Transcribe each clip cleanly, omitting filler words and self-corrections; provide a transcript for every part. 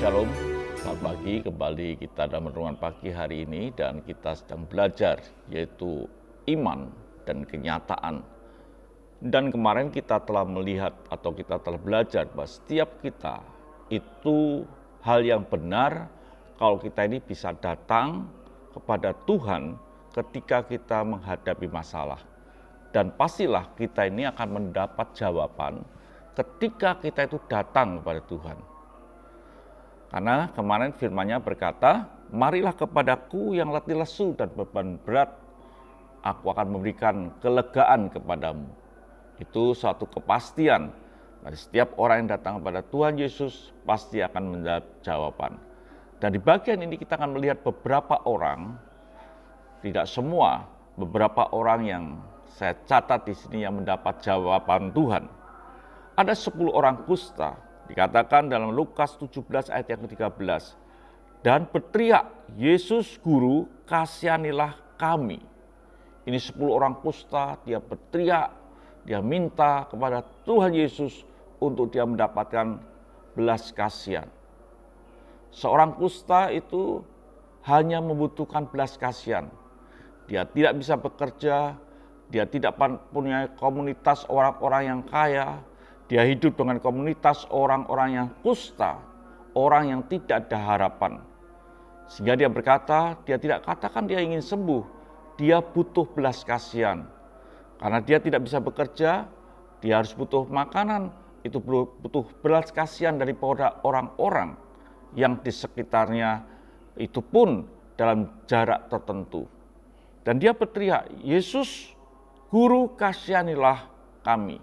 Shalom, selamat pagi. Kembali kita dalam renungan pagi hari ini dan kita sedang belajar yaitu iman dan kenyataan. Dan kemarin kita telah melihat atau kita telah belajar bahwa setiap kita itu hal yang benar kalau kita ini bisa datang kepada Tuhan ketika kita menghadapi masalah. Dan pastilah kita ini akan mendapat jawaban ketika kita itu datang kepada Tuhan. Karena kemarin firman-Nya berkata, marilah kepadaku yang letih lesu dan beban berat, aku akan memberikan kelegaan kepadamu. Itu suatu kepastian dari setiap orang yang datang kepada Tuhan Yesus pasti akan mendapat jawaban. Dan di bagian ini kita akan melihat beberapa orang, tidak semua, beberapa orang yang saya catat di sini yang mendapat jawaban Tuhan. Ada 10 orang kusta. Dikatakan dalam Lukas 17 ayat yang ke-13, dan berteriak, Yesus Guru, kasihanilah kami. Ini 10 orang kusta, dia berteriak, dia minta kepada Tuhan Yesus untuk dia mendapatkan belas kasihan. Seorang kusta itu hanya membutuhkan belas kasihan. Dia tidak bisa bekerja, dia tidak punya komunitas orang-orang yang kaya, dia hidup dengan komunitas orang-orang yang kusta, orang yang tidak ada harapan. Sehingga dia berkata, dia tidak katakan dia ingin sembuh, dia butuh belas kasihan. Karena dia tidak bisa bekerja, dia harus butuh makanan, itu butuh belas kasihan daripada orang-orang yang di sekitarnya, itu pun dalam jarak tertentu. Dan dia berteriak, Yesus, Guru, kasihanilah kami.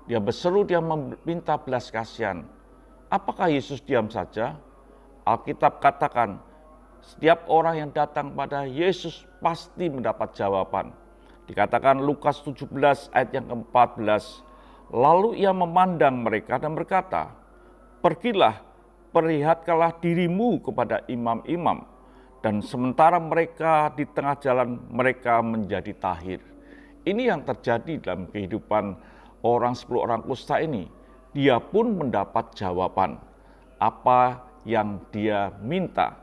Dia berseru, dia meminta belas kasihan. Apakah Yesus diam saja? Alkitab katakan, setiap orang yang datang pada Yesus pasti mendapat jawaban. Dikatakan Lukas 17 ayat yang ke-14, lalu ia memandang mereka dan berkata, pergilah, perlihatkanlah dirimu kepada imam-imam. Dan sementara mereka di tengah jalan, mereka menjadi tahir. Ini yang terjadi dalam kehidupan orang 10 orang kusta ini. Dia pun mendapat jawaban apa yang dia minta,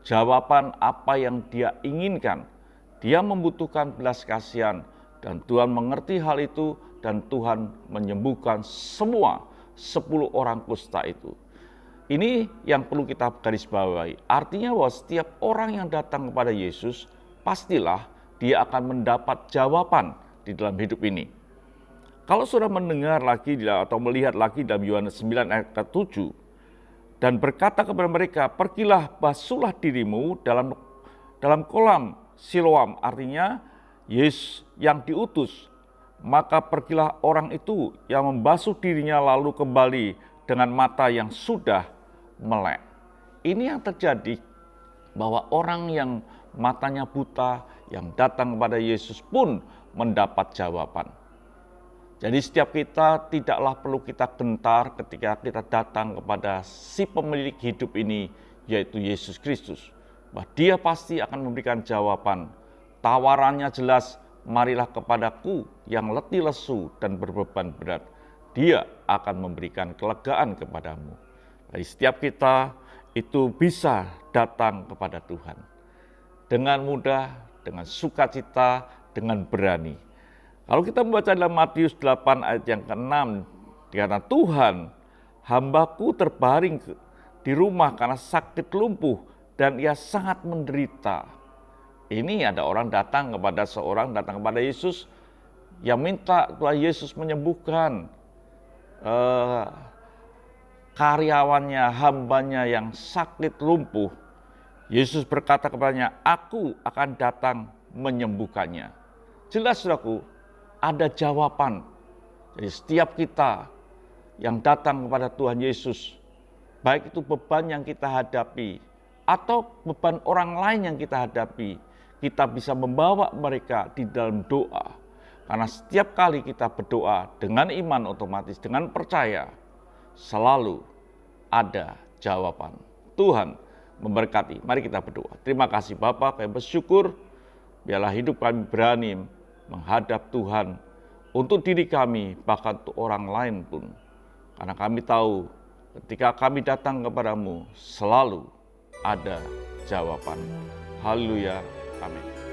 jawaban apa yang dia inginkan. Dia membutuhkan belas kasihan dan Tuhan mengerti hal itu dan Tuhan menyembuhkan semua 10 orang kusta itu. Ini yang perlu kita garis bawahi. Artinya bahwa setiap orang yang datang kepada Yesus pastilah dia akan mendapat jawaban di dalam hidup ini. Kalau sudah mendengar lagi atau melihat lagi dalam Yohanes 9 ayat ke-7, dan berkata kepada mereka, pergilah basuhlah dirimu dalam kolam Siloam, artinya Yesus yang diutus. Maka pergilah orang itu yang membasuh dirinya lalu kembali dengan mata yang sudah melek. Ini yang terjadi bahwa orang yang matanya buta yang datang kepada Yesus pun mendapat jawaban. Jadi setiap kita tidaklah perlu kita gentar ketika kita datang kepada si pemilik hidup ini, yaitu Yesus Kristus. Bahwa dia pasti akan memberikan jawaban. Tawarannya jelas, marilah kepadaku yang letih lesu dan berbeban berat. Dia akan memberikan kelegaan kepadamu. Jadi setiap kita itu bisa datang kepada Tuhan. Dengan mudah, dengan sukacita, dengan berani. Kalau kita membaca dalam Matius 8 ayat yang ke-6, dikatakan Tuhan, hambaku terbaring di rumah karena sakit lumpuh dan ia sangat menderita. Ini ada orang datang kepada Yesus yang minta Tuhan Yesus menyembuhkan karyawannya, hambanya yang sakit lumpuh. Yesus berkata kepadanya, aku akan datang menyembuhkannya. Jelas saudaraku, ada jawaban. Jadi setiap kita yang datang kepada Tuhan Yesus, baik itu beban yang kita hadapi atau beban orang lain yang kita hadapi, kita bisa membawa mereka di dalam doa. Karena setiap kali kita berdoa dengan iman otomatis, dengan percaya, selalu ada jawaban. Tuhan memberkati. Mari kita berdoa. Terima kasih Bapa, kami bersyukur biarlah hidup kami berani menghadap Tuhan untuk diri kami, bahkan untuk orang lain pun. Karena kami tahu Ketika kami datang kepadamu, selalu ada jawaban. Haleluya. Amin.